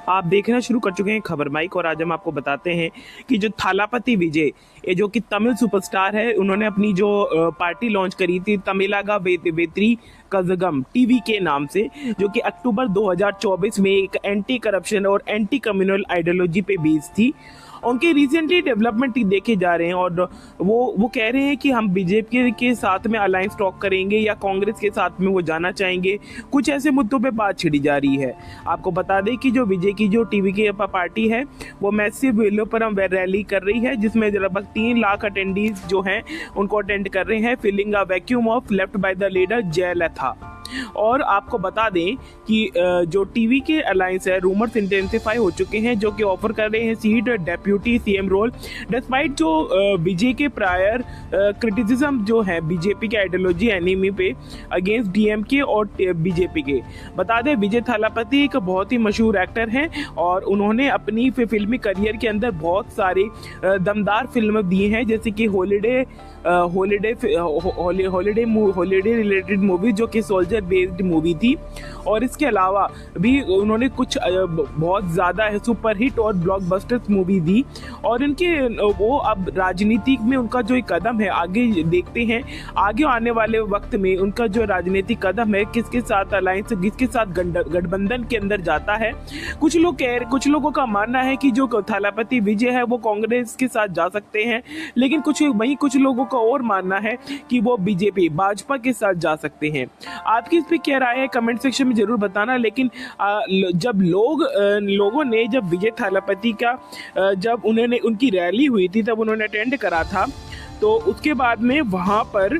आप देखना शुरू कर चुके हैं खबर माइक और आज हम आपको बताते हैं कि जो थालापति विजय, ये जो कि तमिल सुपरस्टार है, उन्होंने अपनी जो पार्टी लॉन्च करी थी तमिलागा वेत्री कजगम टीवी के नाम से, जो कि अक्टूबर 2024 में एक एंटी करप्शन और एंटी कम्युनल आइडियोलॉजी पे बेस्ड थी। उनके रिसेंटली डेवलपमेंट देखे जा रहे हैं और वो कह रहे हैं कि हम बीजेपी के साथ में अलायंस स्टॉक करेंगे या कांग्रेस के साथ में वो जाना चाहेंगे। कुछ ऐसे मुद्दों पे बात छिड़ी जा रही है। आपको बता दें कि जो विजय की जो टीवी की पार्टी है, वो मैसिव विलोपुरम रैली कर रही है, जिसमें लगभग 3 लाख अटेंडीज जो हैं उनको अटेंड कर रहे हैं, filling a vacuum of left by the leader Jayalalithaa. और आपको बता दें कि जो टीवी के अलायंस है, रूमर्स इंटेंसिफाई हो चुके हैं, जो कि ऑफर कर रहे हैं seat deputy CM role, despite जो विजय के प्रायर क्रिटिसिज्म जो है बीजेपी के आइडियोलॉजी एनिमी पे अगेंस्ट डीएमके और बीजेपी के। बता दें विजय थालापति एक बहुत ही मशहूर एक्टर हैं और उन्होंने अपनी फिल्मी करियर के अंदर बहुत सारे दमदार फिल्म दिए हैं, जैसे कि हॉलीडे रिलेटेड मूवी जो कि सोल्जर बेस्ड मूवी थी। और इसके अलावा भी उन्होंने कुछ बहुत ज़्यादा सुपर हिट और ब्लॉकबस्टर मूवी दी। और इनके वो अब राजनीति में उनका जो एक कदम है, आगे देखते हैं आगे आने वाले वक्त में उनका जो राजनीतिक कदम है, किसके साथ अलायंस, किसके साथ गठबंधन के अंदर जाता है। कुछ लोगों का मानना है कि जो थालापति विजय है वो कांग्रेस के साथ जा सकते हैं, लेकिन कुछ लोगों का और मानना है कि वो बीजेपी भाजपा के साथ जा सकते हैं। आपकी इस पे क्या राय है कमेंट सेक्शन में जरूर बताना। लेकिन जब लोगों ने जब विजय थालापति का जब उन्होंने उनकी रैली हुई थी तब उन्होंने अटेंड करा था, तो उसके बाद में वहां पर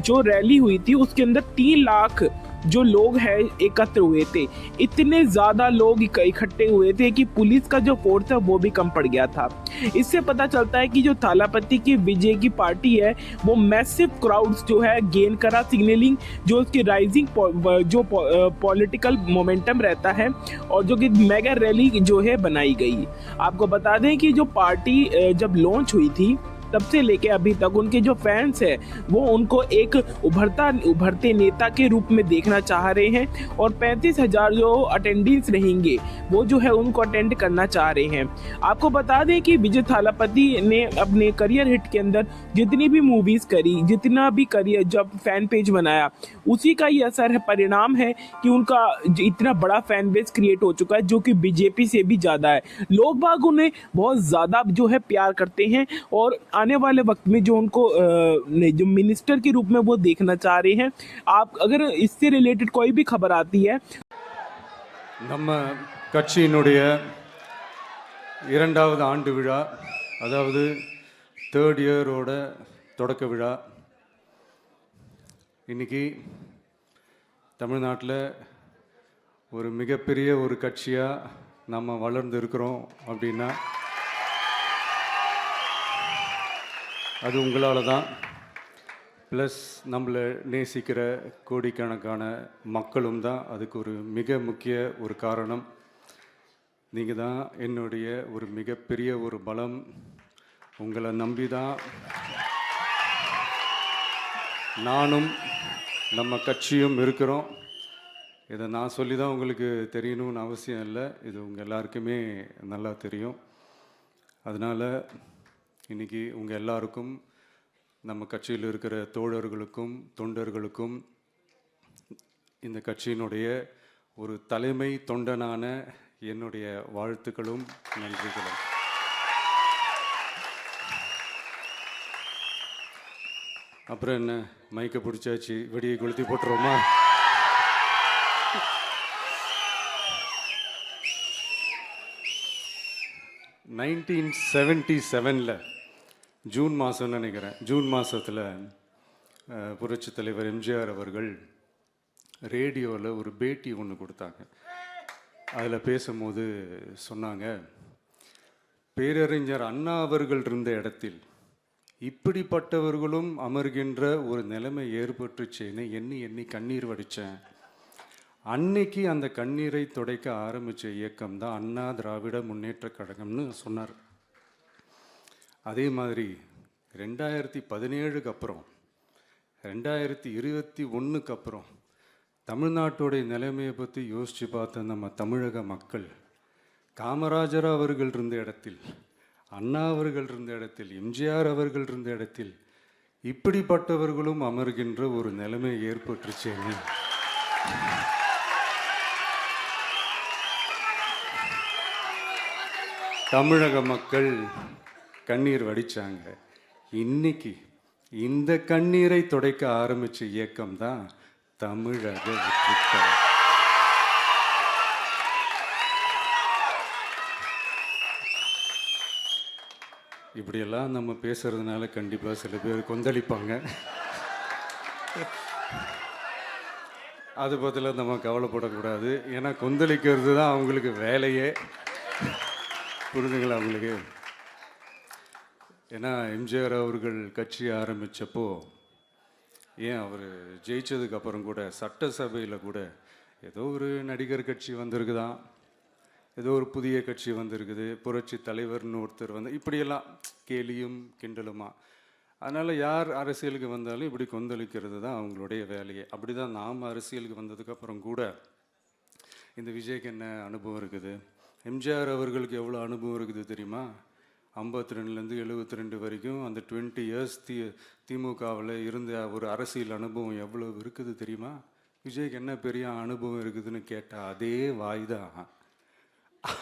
जो रैली हुई थी उसके अंदर 3 लाख जो लोग हैं एकत्र हुए थे। इतने ज्यादा लोग इकट्ठे हुए थे कि पुलिस का जो फोर्स है वो भी कम पड़ गया था। इससे पता चलता है कि जो थालापति की विजय की पार्टी है वो मैसिव क्राउड्स जो है गेन करा, सिग्नलिंग जो उसकी राइजिंग जो पॉलिटिकल मोमेंटम रहता है, और जो कि मेगा रैली जो है बनाई गई। आपको बता दें कि जो पार्टी जब लॉन्च हुई थी तब से लेके अभी तक उनके जो फैंस हैं वो उनको एक उभरते नेता के रूप में देखना चाह रहे हैं, और 35,000 जो अटेंडेंस रहेंगे वो जो है उनको अटेंड करना चाह रहे हैं। आपको बता दें कि विजय थालापति ने अपने करियर हिट के अंदर जितनी भी मूवीज करी, जितना भी करियर जब फैन पेज बनाया, उसी का ही असर है, परिणाम है कि उनका इतना बड़ा फैन बेस क्रिएट हो चुका है जो कि बीजेपी से भी ज्यादा है। लोग बाग उन्हें बहुत ज्यादा जो है प्यार करते हैं और आने वाले वक्त में जो उनको जो मिनिस्टर के रूप में वो देखना चाह रहे हैं। आप अगर इससे रिलेटेड कोई भी खबर आती है, நம்ம கட்சியினுடைய இரண்டாவது ஆண்டு விழா, அதாவது தேர்ட் இயரோட தொடக்க விழா இன்னைக்கு தமிழ்நாட்டில் ஒரு மிகப்பெரிய ஒரு கட்சியாக நம்ம வளர்ந்து இருக்கிறோம் அப்படின்னா அது உங்களால் தான். ப்ளஸ் நம்மளை நேசிக்கிற கோடிக்கணக்கான மக்களும் தான் அதுக்கு ஒரு மிக முக்கிய ஒரு காரணம். நீங்கள் தான் என்னுடைய ஒரு மிகப்பெரிய ஒரு பலம். உங்களை நம்பி தான் நானும் நம்ம கட்சியும் இருக்கிறோம். இதை நான் சொல்லி தான் உங்களுக்கு தெரியணும்னு அவசியம் இல்லை, இது உங்கள் எல்லாருக்குமே நல்லா தெரியும். அதனால் இன்றைக்கி உங்கள் எல்லாருக்கும், நம்ம கட்சியில் இருக்கிற தோழர்களுக்கும் தொண்டர்களுக்கும், இந்த கட்சியினுடைய ஒரு தலைமை தொண்டனான என்னுடைய வாழ்த்துக்களும் நன்றிகளும். அப்புறம் என்ன, மைக்கை பிடிச்சாச்சு, வெடியை கொளுத்தி போட்டுருவோமா? (1977) ஜூன் மாதம்னு நினைக்கிறேன், ஜூன் மாதத்தில் புரட்சி தலைவர் எம்ஜிஆர் அவர்கள் ரேடியோவில் ஒரு பேட்டி ஒன்று கொடுத்தாங்க. அதில் பேசும்போது சொன்னாங்க, பேரறிஞர் அண்ணா அவர்கள் இருந்த இடத்தில் இப்படிப்பட்டவர்களும் அமர்கின்ற ஒரு நிலைமை ஏற்பட்டுச்சேன்னு எண்ணி எண்ணி கண்ணீர் வடித்தேன். அன்னைக்கு அந்த கண்ணீரை துடைக்க ஆரம்பித்த இயக்கம் தான் அண்ணா திராவிட முன்னேற்ற கழகம்னு சொன்னார். அதே மாதிரி 2017க்கு அப்புறம் 2021க்கு அப்புறம் தமிழ்நாட்டுடைய நிலைமையை பற்றி யோசித்து பார்த்த நம்ம தமிழக மக்கள் காமராஜர் அவர்கள் இருந்த இடத்தில், அண்ணா அவர்கள் இருந்த இடத்தில், எம்ஜிஆர் அவர்கள் இருந்த இடத்தில் இப்படிப்பட்டவர்களும் அமர்கின்ற ஒரு நிலைமை ஏற்பட்டுருச்சு. தமிழக மக்கள் கண்ணீர் வடிச்சாங்க. இன்னைக்கு இந்த கண்ணீரை துடைக்க ஆரம்பிச்ச இயக்கம் தான் தமிழக வெற்றிக்கழகம். இப்படியெல்லாம் நம்ம பேசுறதுனால கண்டிப்பாக சில பேர் கொந்தளிப்பாங்க. அது பதிலாக நம்ம கவலைப்படக்கூடாது. ஏன்னா கொந்தளிக்கிறது தான் அவங்களுக்கு வேலையே. புரிஞ்சுங்களா அவங்களுக்கு? ஏன்னா எம்ஜிஆர் அவர்கள் கட்சி ஆரம்பித்தப்போ, ஏன் அவர் ஜெயிச்சதுக்கு அப்புறம் கூட சட்டசபையில் கூட ஏதோ ஒரு நடிகர் கட்சி வந்திருக்குதான், ஏதோ ஒரு புதிய கட்சி வந்திருக்குது, புரட்சி தலைவர்னு ஒருத்தர் வந்து, இப்படியெல்லாம் கேலியும் கிண்டலுமா. அதனால் யார் அரசியலுக்கு வந்தாலும் இப்படி கொந்தளிக்கிறது தான் அவங்களுடைய வேலையே. அப்படி தான் நாம் அரசியலுக்கு வந்ததுக்கப்புறம் கூட இந்த விஜய்க்கு என்ன அனுபவம் இருக்குது, எம்ஜிஆர் அவர்களுக்கு எவ்வளோ அனுபவம் இருக்குது தெரியுமா? 52லேருந்து 72 வரைக்கும் அந்த 20 இயர்ஸ் திமுகவில் இருந்த ஒரு அரசியல் அனுபவம் எவ்வளோ இருக்குது தெரியுமா? விஜய்க்கு என்ன பெரிய அனுபவம் இருக்குதுன்னு கேட்டால் அதே வாய் தான்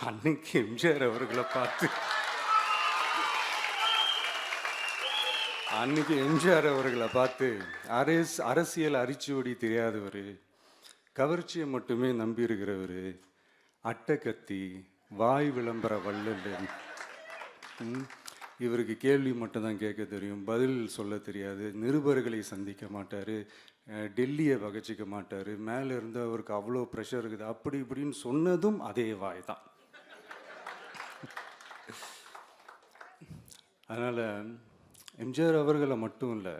அன்னைக்கு எம்ஜிஆர் அவர்களை பார்த்து, அன்னைக்கு எம்ஜிஆர் அவர்களை பார்த்து அரசியல் அரிச்சுவடி தெரியாதவர், கவர்ச்சியை மட்டுமே நம்பி இருக்கிறவர், அட்டக்கத்தி, வாய் விளம்பர வள்ளல், இவருக்கு கேள்வி மட்டும்தான் கேட்க தெரியும், பதில் சொல்ல தெரியாது, நிருபர்களை சந்திக்க மாட்டார், டெல்லியை வகச்சிக்க மாட்டார், மேலே இருந்து அவருக்கு அவ்வளோ ப்ரெஷர் இருக்குது, அப்படி இப்படின்னு சொன்னதும் அதே வாய் தான். அதனால் எம்ஜிஆர் அவர்களை மட்டும் இல்லை,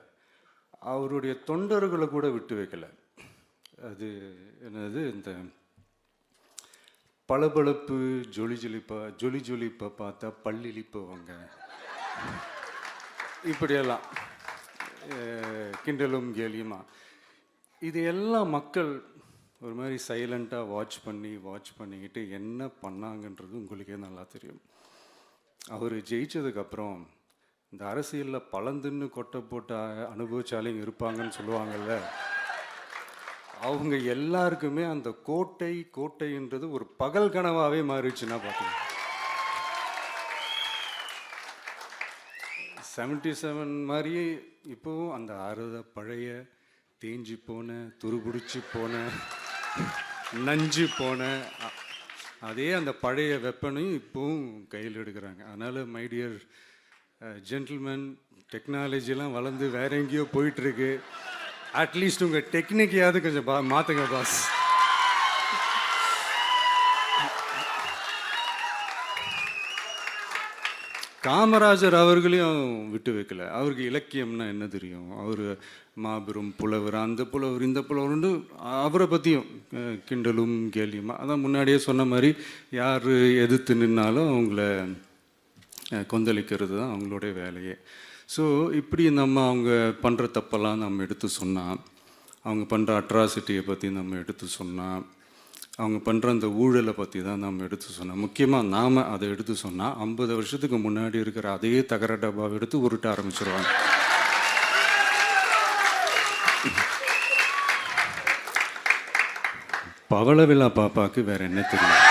அவருடைய தொண்டர்களை கூட விட்டு வைக்கல. அது என்னது, இந்த பளபளப்பு ஜொலி ஜொலிப்பை பார்த்தா பல்லிழிப்பவங்க, இப்படியெல்லாம் கிண்டலும் கேலியுமா. இதையெல்லாம் மக்கள் ஒரு மாதிரி சைலண்ட்டாக வாட்ச் பண்ணிக்கிட்டு என்ன பண்ணாங்கன்றது உங்களுக்கே நல்லா தெரியும். அவர் ஜெயிச்சதுக்கப்புறம் இந்த அரசியலில் பழந்துன்னு கொட்டை போட்ட அனுபவிச்சாலையும் இருப்பாங்கன்னு சொல்லுவாங்கள்ல, அவங்க எல்லாருக்குமே அந்த கோட்டைன்றது ஒரு பகல் கனவாகவே மாறிடுச்சுன்னா பார்த்தீங்க. 77 மாதிரியே இப்போவும் அந்த பழைய தேஞ்சி போன, துருபிடிச்சி போன, நஞ்சு போன அதே அந்த பழைய வெப்பனையும் இப்போவும் கையில் எடுக்கிறாங்க. அதனால் மை டியர் ஜென்டில்மேன், டெக்னாலஜிலாம் வளர்ந்து வேற எங்கேயோ போயிட்டுருக்கு. அட்லீஸ்ட் உங்கள் டெக்னிக்கையாவது கொஞ்சம் மாற்றுங்க பாஸ். காமராஜர் அவர்களையும் விட்டு வைக்கல. அவருக்கு இலக்கியம்னா என்ன தெரியும், அவர் மாபெரும் புலவர், அந்த புலவர் இந்த புலவர்னு அவரை பற்றியும் கிண்டலும் கேலியுமா. அதான் முன்னாடியே சொன்ன மாதிரி யார் எதிர்த்து நின்னாலும் அவங்கள கொந்தளிக்கிறது தான் அவங்களுடைய வேலையே. ஸோ இப்படி நம்ம அவங்க பண்ணுற தப்பெல்லாம் நம்ம எடுத்து சொன்னால், அவங்க பண்ணுற அட்ராசிட்டியை பற்றி நம்ம எடுத்து சொன்னால், அவங்க பண்ணுற அந்த ஊழலை பற்றி தான் நம்ம எடுத்து சொன்னோம். முக்கியமாக நாம் அதை எடுத்து சொன்னால் 50 வருஷத்துக்கு முன்னாடி இருக்கிற அதே தகர டப்பாவை எடுத்து உருட்ட ஆரம்பிச்சிருவாங்க. பவளவிழா பாப்பாவுக்கு வேற என்ன தெரியும்?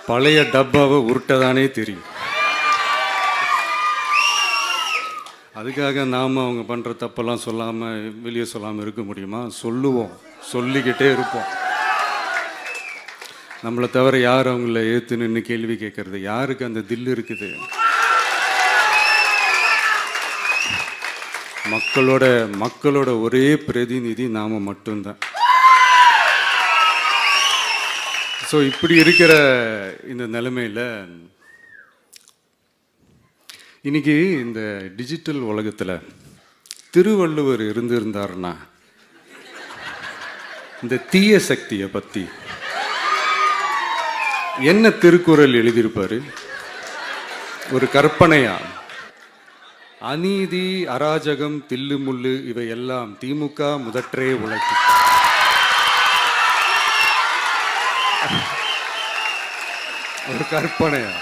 பழைய டப்பாவை உருட்டதானே தெரியும். அதுக்காக நாம் அவங்க பண்ணுற தப்பெல்லாம் சொல்லாமல் வெளியே சொல்லாமல் இருக்க முடியுமா? சொல்லுவோம், சொல்லிக்கிட்டே இருப்போம். நம்மளை தவிர யார் அவங்கள ஏற்று நின்று கேள்வி கேட்கறது? யாருக்கு அந்த தில் இருக்குது? மக்களோட ஒரே பிரதிநிதி நாம் மட்டும்தான். ஸோ இப்படி இருக்கிற இந்த நிலைமையில் இன்னைக்கு இந்த டிஜிட்டல் உலகத்தில் திருவள்ளுவர் இருந்திருந்தாருன்னா இந்த தீய சக்தியை பற்றி என்ன திருக்குறள் எழுதியிருப்பாரு? ஒரு கற்பனையா அநீதி, அராஜகம், தில்லுமுள்ளு இவையெல்லாம் திமுக முதற்றே உலகு. ஒரு கற்பனையா?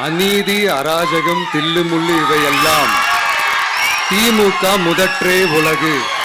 அநீதி, அராஜகம், தில்லுமுள்ளு இவையெல்லாம் திமுக முதற்றே உலகு.